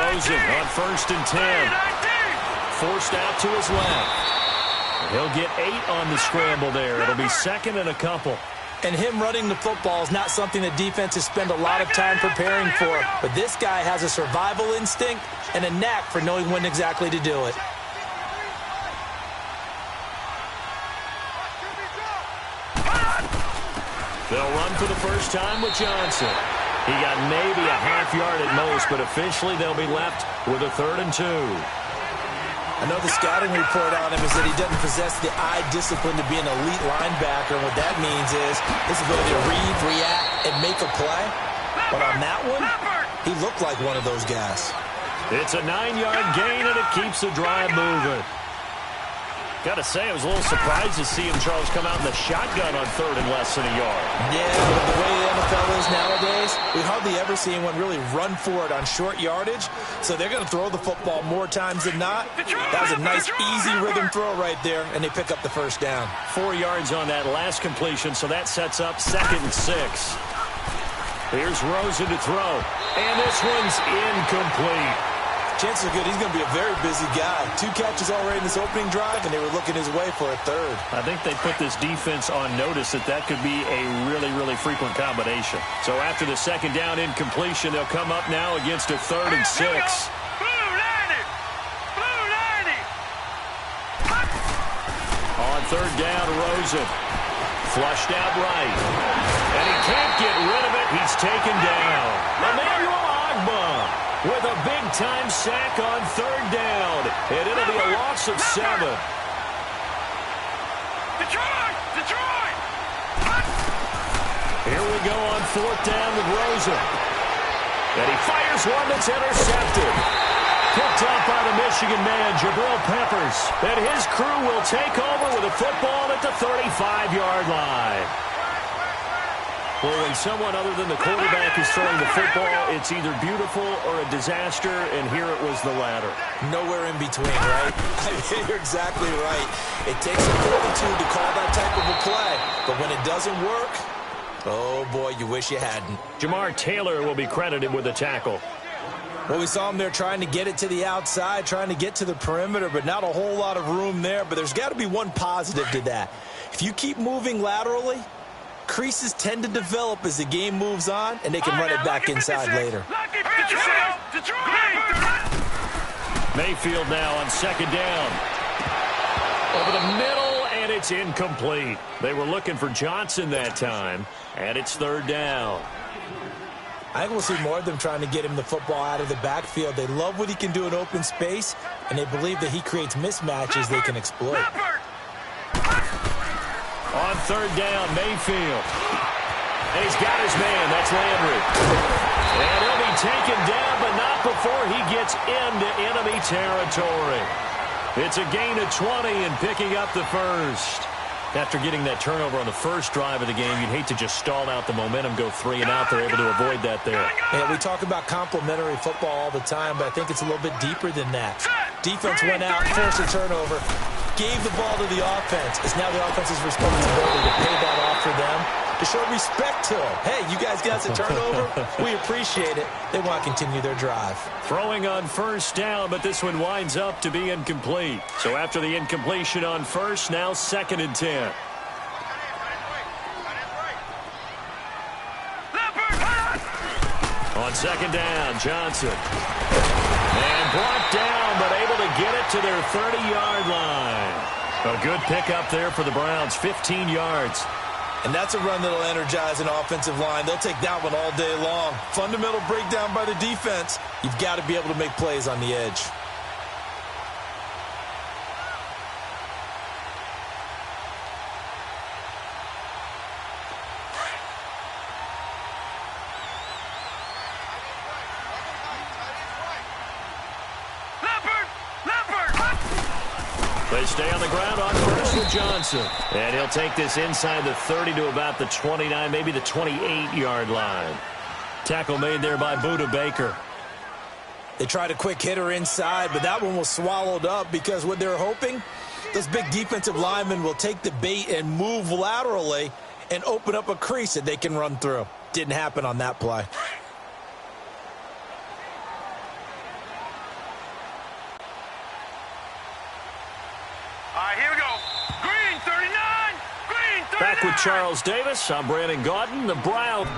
Rosen on 1st and 10. Forced out to his left. He'll get 8 on the scramble there. It'll be 2nd and a couple. And him running the football is not something that defenses spend a lot of time preparing for. But this guy has a survival instinct and a knack for knowing when exactly to do it. They'll run for the first time with Johnson. He got maybe a half yard at most, but officially they'll be left with a 3rd and 2. I know the scouting report on him is that he doesn't possess the eye discipline to be an elite linebacker. And what that means is his ability to read, react, and make a play. But on that one, he looked like one of those guys. It's a 9-yard gain, and it keeps the drive moving. Got to say, I was a little surprised to see him, Charles, come out in the shotgun on 3rd and less than a yard. Yeah, but the way the NFL is nowadays, we hardly ever see anyone really run for it on short yardage. So they're going to throw the football more times than not. That was a nice, easy rhythm throw right there, and they pick up the first down. 4 yards on that last completion, so that sets up 2nd and 6. Here's Rosen to throw, and this one's incomplete. Chances are good he's going to be a very busy guy. 2 catches already in this opening drive, and they were looking his way for a 3rd. I think they put this defense on notice that could be a really, really frequent combination. So after the 2nd down incompletion, they'll come up now against a 3rd and 6. On 3rd down, Rosen. Flushed out right. And he can't get rid of it. He's taken down. Emmanuel Ogbah with a big-time sack on 3rd down. And it'll be a loss of 7. Detroit! Here we go on 4th down with Rosen. And he fires one that's intercepted. Picked up by the Michigan man, Jabril Peppers. And his crew will take over with a football at the 35-yard line. Well, when someone other than the quarterback is throwing the football, it's either beautiful or a disaster, and here it was the latter. Nowhere in between, right? You're exactly right. It takes a fortitude to call that type of a play, but when it doesn't work, oh boy, you wish you hadn't. Jamar Taylor will be credited with a tackle. Well, we saw him there trying to get it to the outside, trying to get to the perimeter, but not a whole lot of room there. But there's got to be one positive to that. If you keep moving laterally, creases tend to develop as the game moves on, and they can run it back inside later. Mayfield now on 2nd down. Over the middle, and it's incomplete. They were looking for Johnson that time, and it's 3rd down. I think we'll see more of them trying to get him the football out of the backfield. They love what he can do in open space, and they believe that he creates mismatches they can exploit. On 3rd down, Mayfield. And he's got his man. That's Landry. And he'll be taken down, but not before he gets into enemy territory. It's a gain of 20 and picking up the first. After getting that turnover on the first drive of the game, you'd hate to just stall out the momentum, go 3 and out. They're able to avoid that there. Yeah, we talk about complementary football all the time, but I think it's a little bit deeper than that. Defense went out, forced a turnover, gave the ball to the offense. It's now the offense's responsibility to pay that off for them, to show respect to them. Hey, you guys got a turnover? We appreciate it. They want to continue their drive. Throwing on 1st down, but this one winds up to be incomplete. So after the incompletion on 1st, now 2nd and 10. On 2nd down, Johnson. And blocked down, but able to get it to their 30-yard line. A good pickup there for the Browns, 15 yards. And that's a run that'll energize an offensive line. They'll take that one all day long. Fundamental breakdown by the defense. You've got to be able to make plays on the edge. They stay on the ground on 1st with Johnson. And he'll take this inside the 30 to about the 29, maybe the 28-yard line. Tackle made there by Budda Baker. They tried a quick hitter inside, but that one was swallowed up because what they're hoping, those big defensive linemen will take the bait and move laterally and open up a crease that they can run through. Didn't happen on that play. Charles Davis. I'm Brandon Gaudin. The Browns.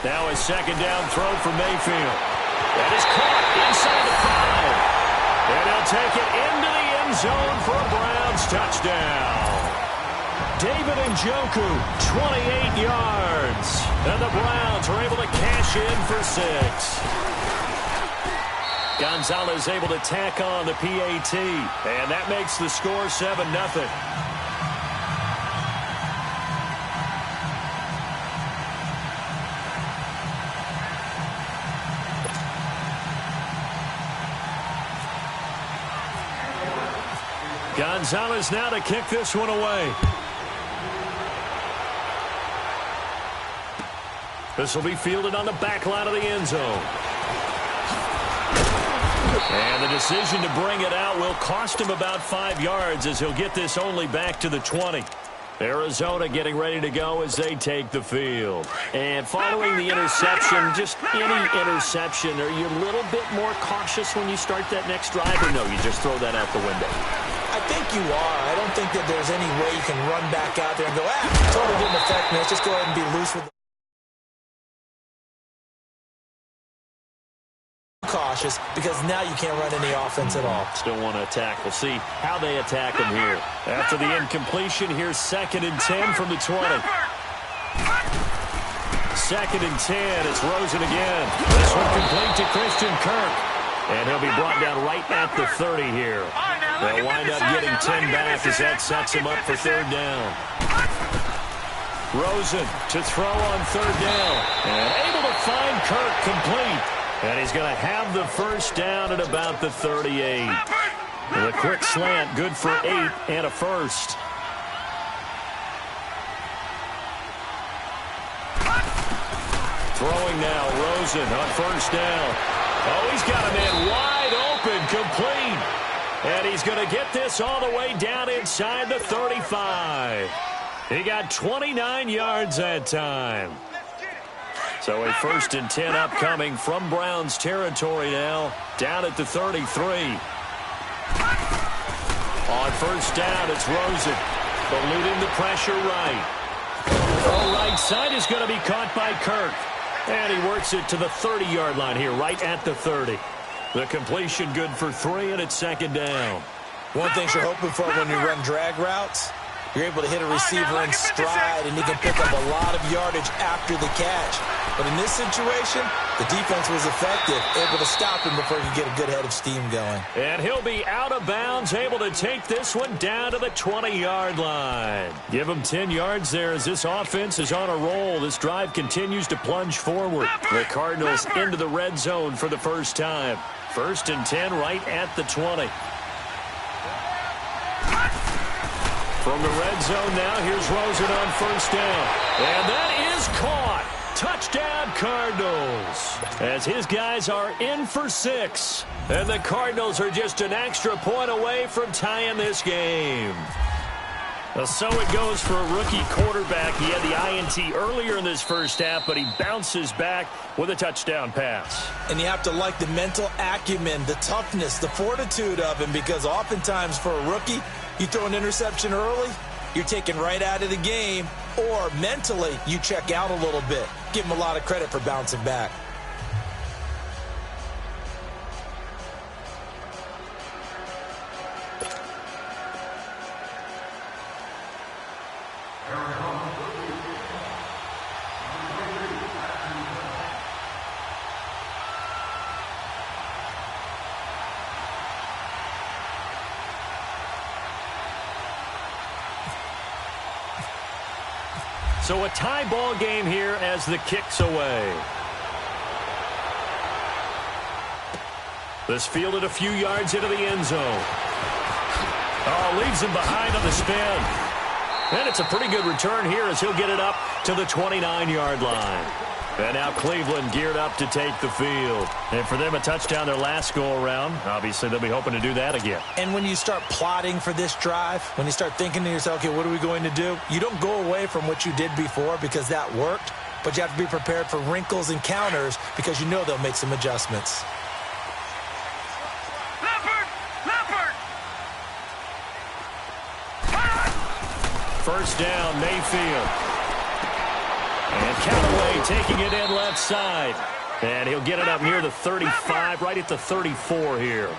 Now a second down throw for Mayfield. That is caught inside the 5. And he'll take it into the end zone for a Browns touchdown. David Njoku, 28 yards. And the Browns are able to cash in for 6. Gonzalez able to tack on the PAT. And that makes the score 7-0. Gonzalez now to kick this one away. This will be fielded on the back line of the end zone. And the decision to bring it out will cost him about 5 yards as he'll get this only back to the 20. Arizona getting ready to go as they take the field. And following the interception, just any interception, are you a little bit more cautious when you start that next drive, or no, you just throw that out the window? I think you are. I don't think that there's any way you can run back out there and go, totally didn't affect me. Let's just go ahead and be loose with cautious, because now you can't run any offense at all. Still want to attack. We'll see how they attack him here. After the incompletion, here's 2nd and 10 from the 20. 2nd and 10. It's Rosen again. This one complete to Christian Kirk. And he'll be brought down right at the 30 here. They'll wind up getting 10 back as that sets him up for 3rd down. Rosen to throw on 3rd down. And able to find Kirk complete. And he's going to have the 1st down at about the 38. With a quick slant, good for 8 and a 1st. Throwing now, Rosen on 1st down. Oh, he's got a man wide open, complete. And he's going to get this all the way down inside the 35. He got 29 yards that time. So a 1st and 10 upcoming from Browns territory now, down at the 33. On 1st down, it's Rosen, eluding the pressure right. The right side is going to be caught by Kirk. And he works it to the 30-yard line here, right at the 30. The completion good for 3, and it's 2nd down. One thing you're hoping for when you run drag routes, you're able to hit a receiver in stride, and you can pick up a lot of yardage after the catch. But in this situation, the defense was effective, able to stop him before he could get a good head of steam going. And he'll be out of bounds, able to take this one down to the 20-yard line. Give him 10 yards there as this offense is on a roll. This drive continues to plunge forward. The Cardinals into the red zone for the first time. 1st and 10 right at the 20. From the red zone now, here's Rosen on 1st down. And that is caught. Touchdown, Cardinals. As his guys are in for 6. And the Cardinals are just an extra point away from tying this game. Well, so it goes for a rookie quarterback. He had the INT earlier in this first half, but he bounces back with a touchdown pass. And you have to like the mental acumen, the toughness, the fortitude of him, because oftentimes for a rookie, you throw an interception early, you're taken right out of the game, or mentally you check out a little bit. Give him a lot of credit for bouncing back. So a tie ball game here as the kick's away. This fielded a few yards into the end zone. Oh, leaves him behind on the spin. And it's a pretty good return here as he'll get it up to the 29-yard line. And now Cleveland geared up to take the field. And for them, a touchdown their last go-around. Obviously, they'll be hoping to do that again. And when you start plotting for this drive, when you start thinking to yourself, okay, what are we going to do? You don't go away from what you did before because that worked, but you have to be prepared for wrinkles and counters because you know they'll make some adjustments. First down, Mayfield. And Callaway taking it in left side. And he'll get it up near the 35, right at the 34 here.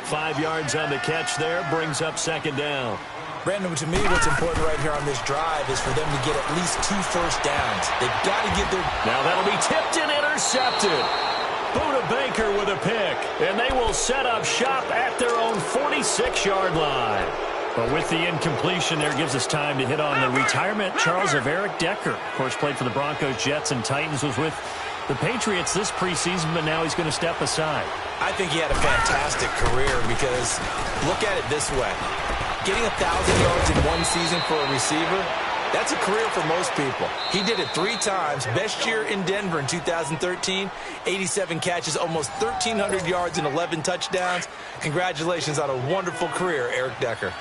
5 yards on the catch there, brings up second down. Brandon, to me, what's important right here on this drive is for them to get at least 2 first downs. They've got to get their... Now that'll be tipped and intercepted. Buda Baker with a pick. And they will set up shop at their own 46-yard line. But with the incompletion there, gives us time to hit on the retirement, Charles, of Eric Decker. Of course, played for the Broncos, Jets, and Titans, was with the Patriots this preseason, but now he's going to step aside. I think he had a fantastic career because look at it this way. Getting 1,000 yards in one season for a receiver, that's a career for most people. He did it 3 times. Best year in Denver in 2013, 87 catches, almost 1,300 yards and 11 touchdowns. Congratulations on a wonderful career, Eric Decker.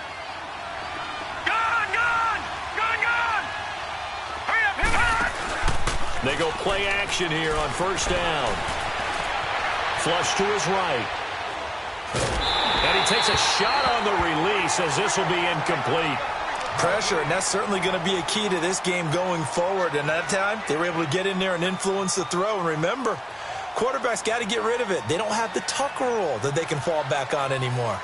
They go play action here on first down. Flush to his right. And he takes a shot on the release as this will be incomplete. Pressure, and that's certainly going to be a key to this game going forward. And that time, they were able to get in there and influence the throw. And remember, quarterbacks got to get rid of it. They don't have the Tucker rule that they can fall back on anymore.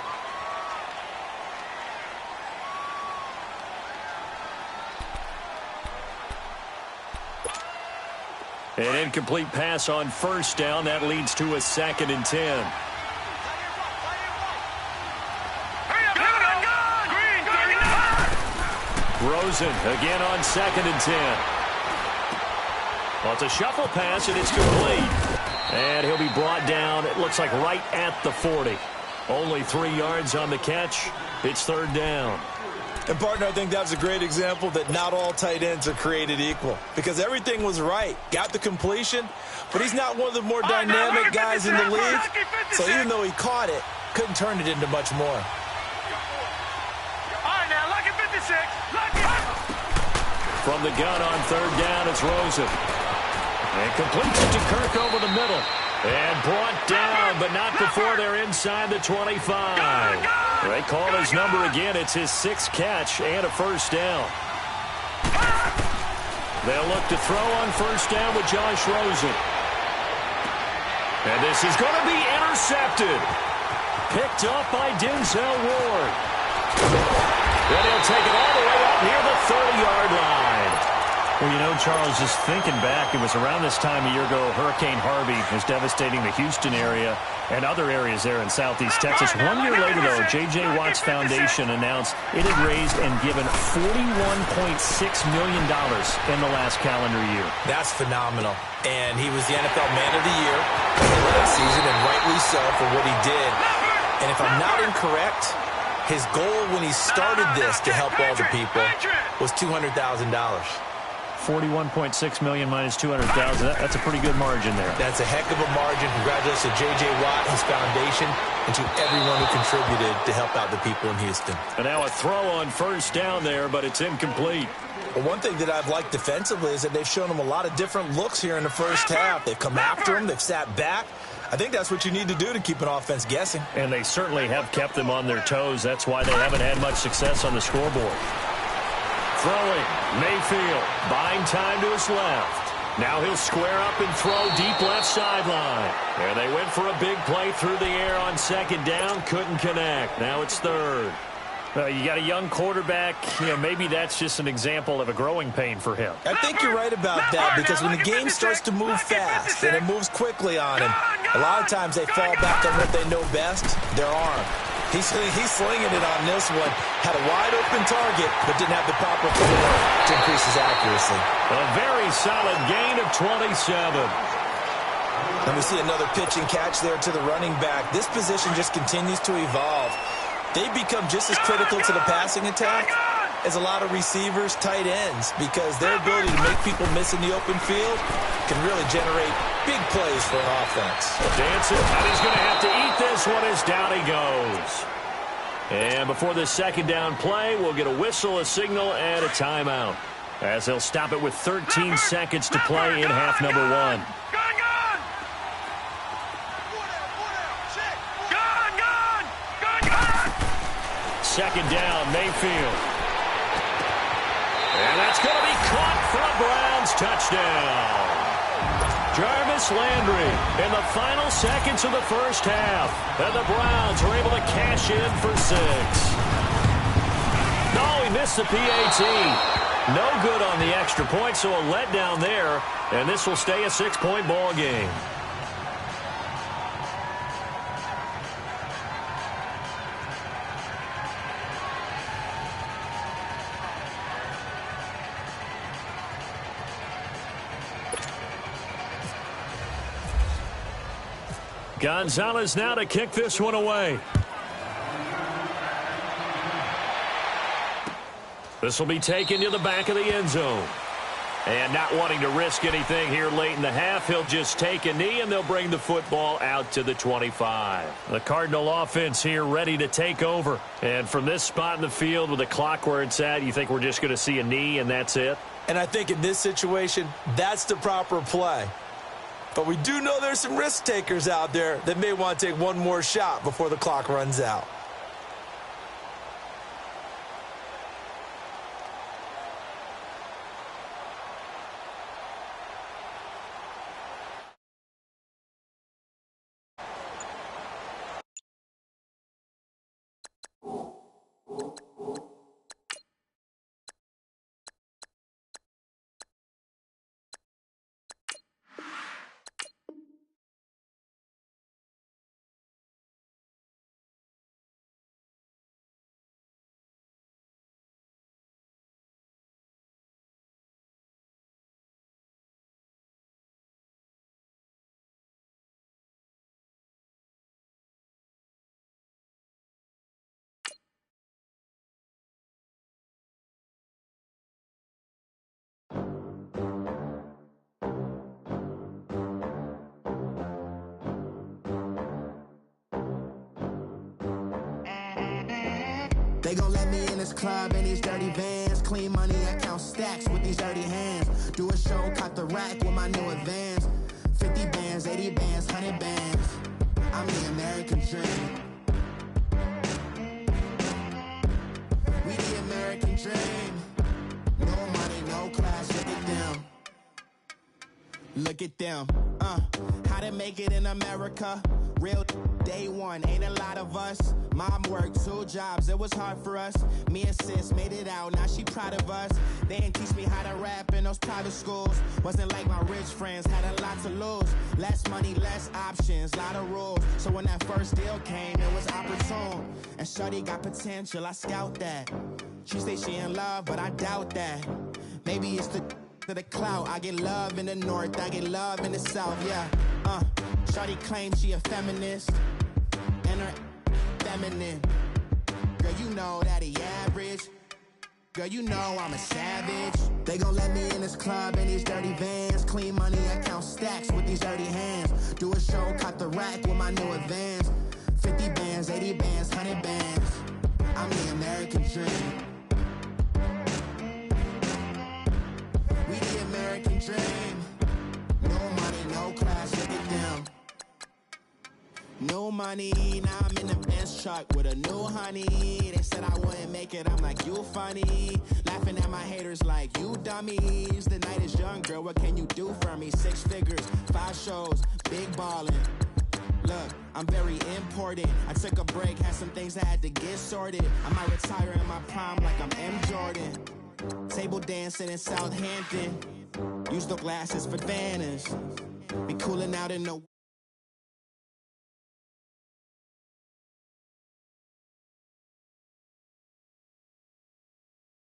An incomplete pass on first down. That leads to a 2nd and 10. Rosen again on 2nd and 10. Well, it's a shuffle pass, and it's complete. And he'll be brought down, it looks like right at the 40. Only 3 yards on the catch. It's 3rd down. And, partner, I think that's a great example that not all tight ends are created equal because everything was right. Got the completion, but he's not one of the more dynamic guys in the league. So even though he caught it, couldn't turn it into much more. From the gun on 3rd down, it's Rosen. And completes it to Kirk over the middle. And brought down, but not before they're inside the 25. They call his number again. It's his 6th catch and a first down. They'll look to throw on first down with Josh Rosen. And this is going to be intercepted. Picked up by Denzel Ward. Then he'll take it all the way up near the 30-yard line. Well, you know, Charles, just thinking back, it was around this time a year ago, Hurricane Harvey was devastating the Houston area and other areas there in southeast Texas. 1 year later, though, J.J. Watt's Foundation announced it had raised and given $41.6 million in the last calendar year. That's phenomenal. And he was the NFL Man of the Year last season, and rightly so for what he did. And if I'm not incorrect, his goal when he started this to help all the people was $200,000. 41.6 million minus 200,000. That's a pretty good margin there. That's a heck of a margin. Congratulations to J.J. Watt, his foundation, and to everyone who contributed to help out the people in Houston. And now a throw on first down there, but it's incomplete. Well, one thing that I've liked defensively is that they've shown him a lot of different looks here in the first half. They've come after him. They've sat back. I think that's what you need to do to keep an offense guessing. And they certainly have kept them on their toes. That's why they haven't had much success on the scoreboard. Throwing, Mayfield, buying time to his left. Now he'll square up and throw deep left sideline. And they went for a big play through the air on 2nd down, couldn't connect. Now it's 3rd. You got a young quarterback, maybe that's just an example of a growing pain for him. I think you're right about that because when the game starts to move fast and it moves quickly on him, a lot of times they fall back on what they know best, their arm. He's slinging it on this one. Had a wide-open target, but didn't have the proper footwork to increase his accuracy. A very solid gain of 27. And we see another pitch and catch there to the running back. This position just continues to evolve. They become just as critical to the passing attack is a lot of receivers, tight ends, because their ability to make people miss in the open field can really generate big plays for an offense. Dancing, and he's going to have to eat this one as down he goes. And before this second down play, we'll get a whistle, a signal, and a timeout, as they'll stop it with 13 seconds to play in half number one. Second down, Mayfield. And that's going to be caught for a Browns touchdown. Jarvis Landry in the final seconds of the first half. And the Browns are able to cash in for 6. No, he missed the PAT. No good on the extra point, so a letdown there. And this will stay a 6-point ball game. Gonzalez now to kick this one away. This will be taken to the back of the end zone. And not wanting to risk anything here late in the half, he'll just take a knee, and they'll bring the football out to the 25. The Cardinal offense here ready to take over. And from this spot in the field with the clock where it's at, you think we're just going to see a knee and that's it? And I think in this situation, that's the proper play. But we do know there's some risk takers out there that may want to take one more shot before the clock runs out. They gon' let me in this club in these dirty vans. Clean money, I count stacks with these dirty hands. Do a show, caught the rack with my new advance. 50 bands, 80 bands, 100 bands. I'm the American dream. We the American dream. No money, no class, look at them. Look at them, how to make it in America. Real day one, ain't a lot of us. Mom worked 2 jobs, it was hard for us. Me and sis made it out, now she proud of us. They didn't teach me how to rap in those private schools. Wasn't like my rich friends, had a lot to lose. Less money, less options, lot of rules. So when that first deal came, it was opportune. And shorty got potential, I scout that. She say she in love, but I doubt that. Maybe it's to the clout. I get love in the north, I get love in the south, yeah. Shorty claims she a feminist, and her feminine. Girl, you know that he average. Girl, you know I'm a savage. They gon' let me in this club in these dirty vans. Clean money, I count stacks with these dirty hands. Do a show, caught the rack with my new advance. 50 bands, 80 bands, 100 bands. I'm the American dream. We the American dream. No money, no class, look at them. No money, now I'm in the Benz truck with a new honey. They said I wouldn't make it, I'm like, you funny. Laughing at my haters like, you dummies. The night is young, girl, what can you do for me? 6 figures, 5 shows, big ballin'. Look, I'm very important. I took a break, had some things I had to get sorted. I might retire in my prime like I'm M. Jordan. Table dancing in Southampton. Use the glasses for Vannas. Be cooling out in the